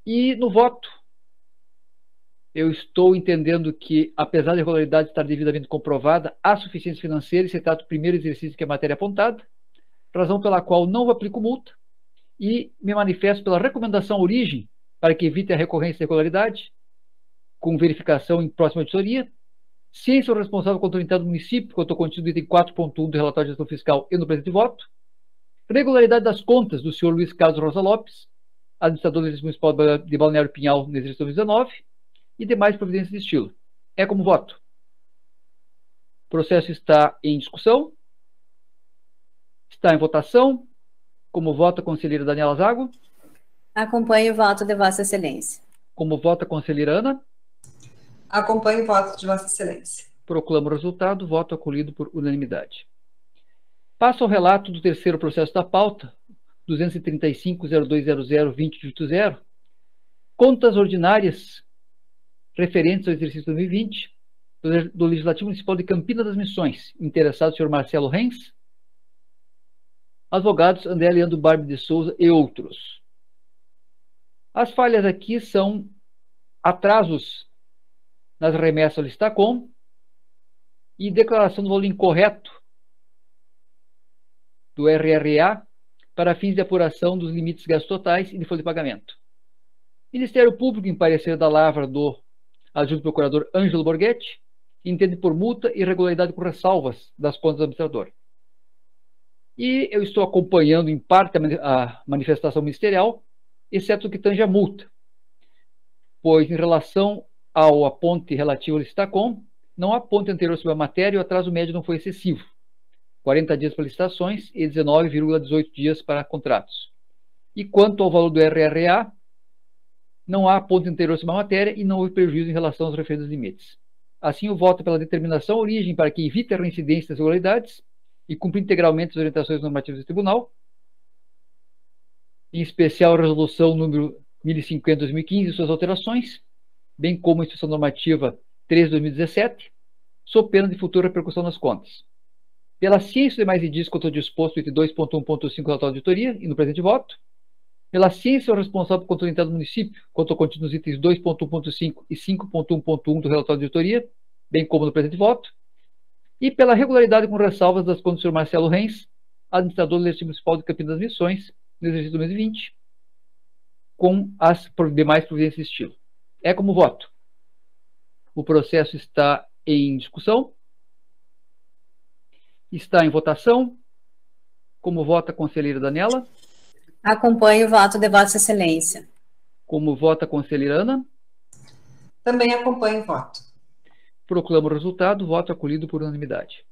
e no voto eu estou entendendo que, apesar da irregularidade estar devidamente comprovada, há suficiência financeira e se trata do primeiro exercício que é a matéria apontada, razão pela qual não aplico multa e me manifesto pela recomendação origem para que evite a recorrência da irregularidade, com verificação em próxima auditoria, ciência ou responsável controle interno do município, quanto ao contido do item 4.1 do relatório de gestão fiscal e no presente voto, regularidade das contas do senhor Luiz Carlos Rosa Lopes, administrador do Exercício Municipal de Balneário Pinhal no exercício 2019, e demais providências de estilo. É como voto. O processo está em discussão. Está em votação. Como vota a conselheira Daniela Zago? Acompanho o voto de Vossa Excelência. Como vota a conselheira Ana? Acompanho o voto de Vossa Excelência. Proclamo o resultado. Voto acolhido por unanimidade. Passo ao relato do terceiro processo da pauta, 235.0200.20.0, contas ordinárias referentes ao exercício 2020 do Legislativo Municipal de Campinas das Missões, interessado o senhor Marcelo Renz, advogados André Leandro Barbi de Souza e outros. As falhas aqui são atrasos nas remessas ao Listacom e declaração do valor incorreto do RRA para fins de apuração dos limites gastos totais e de folha de pagamento. Ministério Público, em parecer da lavra do adjunto procurador Ângelo Borghetti, entende por multa e irregularidade por ressalvas das contas do administrador. E eu estou acompanhando em parte a manifestação ministerial, exceto o que tange a multa, pois em relação ao aponte relativo ao Listacom, não há ponte anterior sobre a matéria e o atraso médio não foi excessivo. 40 dias para licitações e 19,18 dias para contratos. E quanto ao valor do RRA, não há ponto anterior sobre a matéria e não houve prejuízo em relação aos referidos limites. Assim, o voto pela determinação origem para que evite a reincidência das irregularidades e cumpra integralmente as orientações normativas do Tribunal, em especial a resolução número 1050/2015 e suas alterações, bem como a Instrução Normativa 3/2017, sob pena de futura repercussão nas contas. Pela ciência e demais indícios quanto ao disposto entre 2.1.5 do relatório de auditoria e no presente voto, Pela ciência responsável pelo controle interno do município, quanto ao contido nos itens 2.1.5 e 5.1.1 do relatório de auditoria, bem como no presente voto, e pela regularidade com ressalvas das contas do Sr. Marcelo Renz, administrador do Legislativo Municipal de Campinas das Missões, no exercício 2020, com as demais providências de estilo. É como voto. O processo está em discussão. Está em votação. Como vota a conselheira Daniela? Acompanho o voto de Vossa Excelência. Como vota a conselheira Ana? Também acompanho o voto. Proclamo o resultado. Voto acolhido por unanimidade.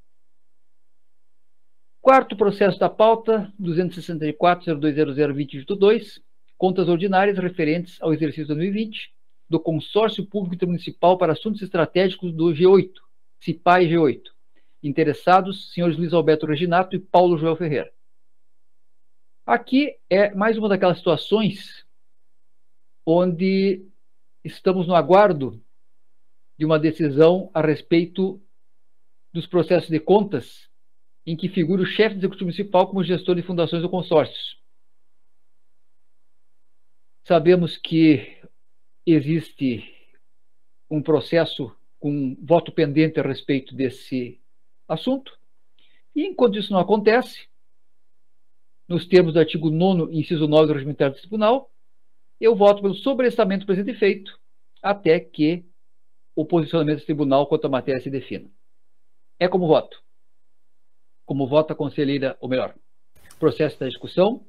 Quarto processo da pauta, 264.020020/2, contas ordinárias referentes ao exercício 2020 do Consórcio Público Intermunicipal para Assuntos Estratégicos do G8, CIPAI G8. Interessados, senhores Luiz Alberto Reginato e Paulo Joel Ferreira. Aqui é mais uma daquelas situações onde estamos no aguardo de uma decisão a respeito dos processos de contas em que figura o chefe do Executivo Municipal como gestor de fundações ou consórcios. Sabemos que existe um processo com voto pendente a respeito desse assunto, e enquanto isso não acontece, nos termos do artigo 9º, inciso 9 do Regimento Interno do Tribunal, eu voto pelo sobrestamento do presente feito, até que o posicionamento do tribunal quanto à matéria se defina. É como voto. Como vota a conselheira, ou melhor, o processo está em discussão,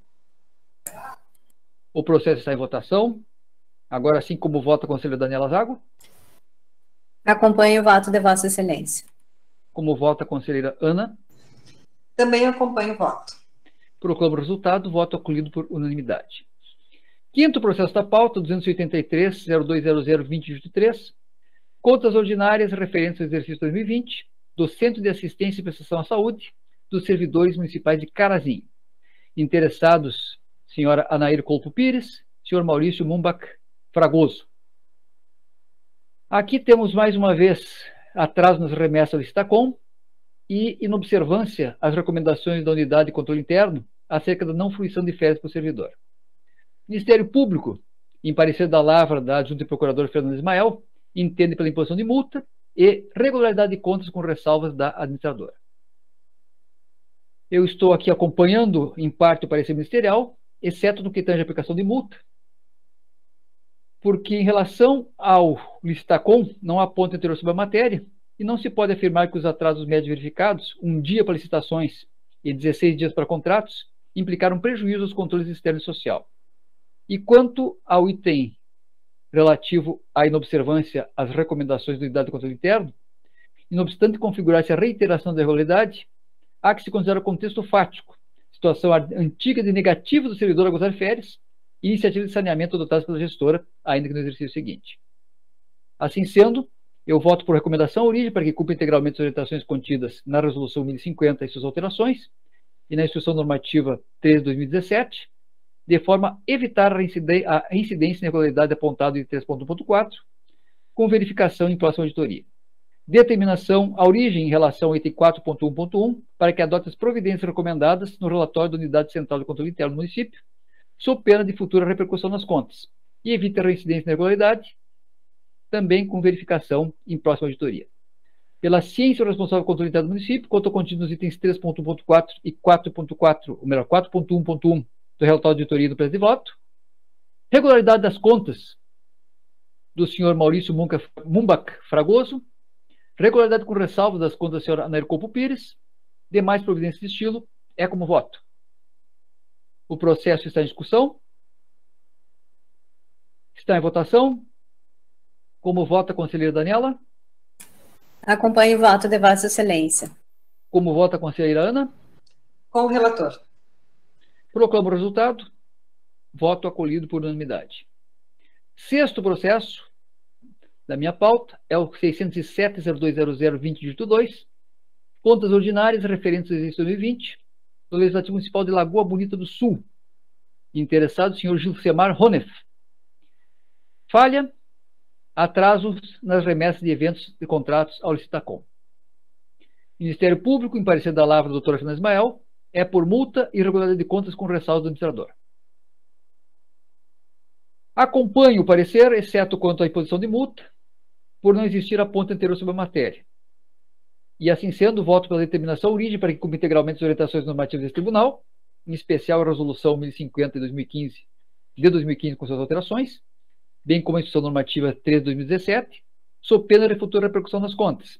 o processo está em votação. Agora sim, como vota a conselheira Daniela Zago? Acompanho o voto de Vossa Excelência. Como vota a conselheira Ana? Também acompanho o voto. Proclamo o resultado. Voto acolhido por unanimidade. Quinto processo da pauta, 283.020020/3, contas ordinárias referentes ao exercício 2020 do Centro de Assistência e Prestação à Saúde dos servidores municipais de Carazinho. Interessados, senhora Anaíra Colpo Pires, senhor Maurício Mumbach Fragoso. Aqui temos mais uma vez atraso nas remessas ao Listacom e inobservância às recomendações da Unidade de Controle Interno acerca da não fruição de férias para o servidor. Ministério Público, em parecer da lavra da adjunta procuradora Fernanda Ismael, entende pela imposição de multa e regularidade de contas com ressalvas da administradora. Eu estou aqui acompanhando, em parte, o parecer ministerial, exceto no que tange a aplicação de multa, porque em relação ao Listacom não há ponto anterior sobre a matéria e não se pode afirmar que os atrasos médios verificados, 1 dia para licitações e 16 dias para contratos, implicaram prejuízo aos controles externos e social. E quanto ao item relativo à inobservância às recomendações da Unidade de Controle Interno, não obstante configurar-se a reiteração da irregularidade, há que se considerar o contexto fático, situação antiga de negativo do servidor a gozar férias, e iniciativa de saneamento adotadas pela gestora, ainda que no exercício seguinte. Assim sendo, eu voto por recomendação à origem para que cumpra integralmente as orientações contidas na Resolução 1050 e suas alterações, e na Instrução Normativa 3 de 2017, de forma a evitar a reincidência de irregularidade apontada em 3.1.4, com verificação em próxima auditoria. Determinação à origem em relação ao item 4.1.1 para que adote as providências recomendadas no relatório da Unidade Central de Controle Interno do município, sob pena de futura repercussão nas contas, e evite a reincidência de irregularidade, também com verificação em próxima auditoria. Pela ciência responsável pelo controle interno do município, quanto ao contido nos itens 3.1.4 e 4.4, ou melhor, 4.1.1 do relatório de auditoria do presente voto, regularidade das contas do senhor Maurício Mumbach Fragoso, regularidade com ressalvas das contas da senhora Anaíra Colpo Pires, demais providências de estilo, é como voto. O processo está em discussão. Está em votação. Como vota a conselheira Daniela? Acompanho o voto de Vossa Excelência. Como vota a conselheira Ana? Com o relator. Proclamo o resultado. Voto acolhido por unanimidade. Sexto processo da minha pauta é o 607.020020/2, contas ordinárias referentes ao exercício 2020 do Legislativo Municipal de Lagoa Bonita do Sul. Interessado, senhor Gilcemar Ronef. Falha, atrasos nas remessas de eventos e contratos ao Licitacom. Ministério Público, em parecer da lavra da doutora Fernanda Ismael, é por multa e irregularidade de contas com ressalvas do administrador. Acompanho o parecer, exceto quanto à imposição de multa, por não existir a ponta anterior sobre a matéria. E assim sendo, voto pela determinação origem para que cumpra integralmente as orientações normativas desse tribunal, em especial a resolução 1050 de 2015 com suas alterações, bem como a instrução normativa 3 de 2017, sob pena de futura repercussão nas contas,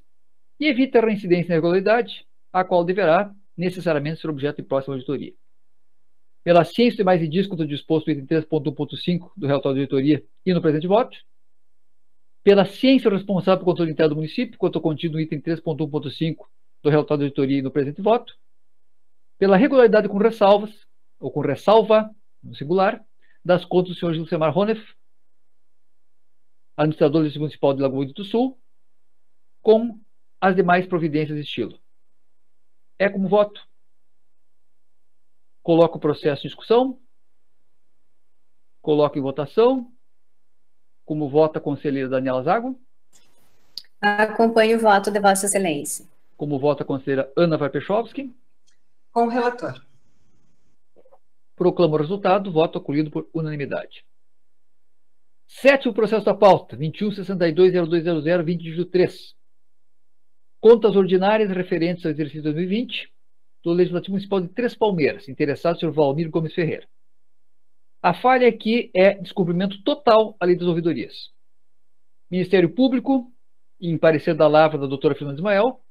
e evita a reincidência na irregularidade, a qual deverá necessariamente ser objeto de próxima auditoria. Pela ciência e mais indício quanto disposto no item 3.1.5 do relatório de auditoria e no presente voto, pela ciência responsável pelo controle interno do município, quanto ao contido no item 3.1.5 do relatório de auditoria e no presente voto, pela regularidade com ressalvas, ou com ressalva, no singular, das contas do senhor Gilcemar Ronef, administrador do Distrito Municipal de Lagoa do Sul, com as demais providências de estilo. É como voto. Coloco o processo em discussão. Coloco em votação. Como vota a conselheira Daniela Zago? Acompanho o voto de Vossa Excelência. Como vota a conselheira Ana Varpechovski? Com o relator. Proclamo o resultado. Voto acolhido por unanimidade. Sétimo processo da pauta, 21.62.0200.20 Contas ordinárias referentes ao exercício 2020 do Legislativo Municipal de Três Palmeiras, interessado o senhor Valmir Gomes Ferreira. A falha aqui é descumprimento total à lei das ouvidorias. Ministério Público, em parecer da lavra da doutora Fernanda Ismael,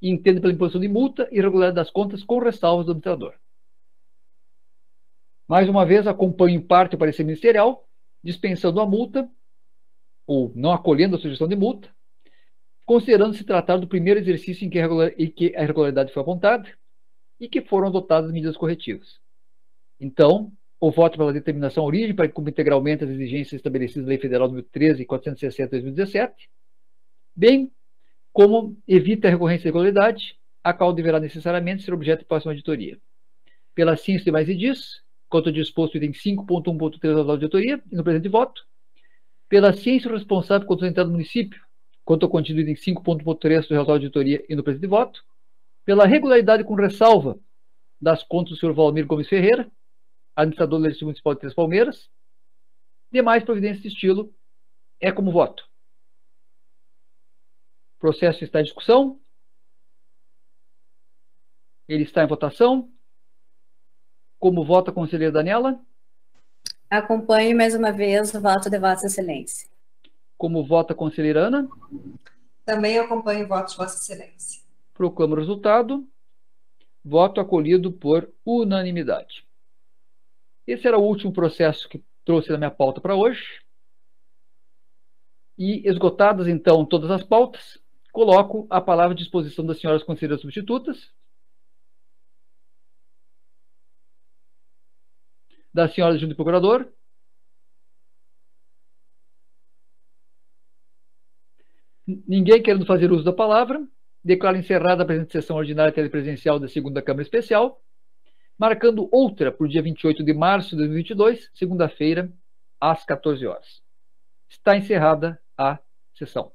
entende pela imposição de multa e irregularidade das contas com ressalvas do administrador. Mais uma vez, acompanho em parte o parecer ministerial, dispensando a multa, ou não acolhendo a sugestão de multa, considerando se tratar do primeiro exercício em que a irregularidade foi apontada e que foram adotadas medidas corretivas. Então, o voto pela determinação origem para que cumpra integralmente as exigências estabelecidas na Lei Federal nº 13.460/2017, bem como evita a recorrência da irregularidade, a qual deverá necessariamente ser objeto de próxima auditoria. Pela ciência de mais e diz, quanto disposto no item 5.1.3 da auditoria e no presente voto, pela ciência responsável pelo controle interno do município, quanto ao contido do item 5.3 do relatório de auditoria e no presente voto, pela regularidade com ressalva das contas do senhor Valmir Gomes Ferreira, administrador do Legislativo Municipal de Três Palmeiras, demais providências de estilo, é como voto. O processo está em discussão. Ele está em votação. Como vota a conselheira Daniela? Acompanho mais uma vez o voto de Vossa Excelência. Como vota a conselheira Ana? Também acompanho o voto de Vossa Excelência. Proclamo o resultado. Voto acolhido por unanimidade. Esse era o último processo que trouxe na minha pauta para hoje. E, esgotadas, então, todas as pautas, coloco a palavra à disposição das senhoras conselheiras substitutas, da senhora adjunta procurador, ninguém querendo fazer uso da palavra, declaro encerrada a presente sessão ordinária telepresencial da segunda Câmara Especial, marcando outra para o dia 28 de março de 2022, segunda-feira, às 14 horas. Está encerrada a sessão.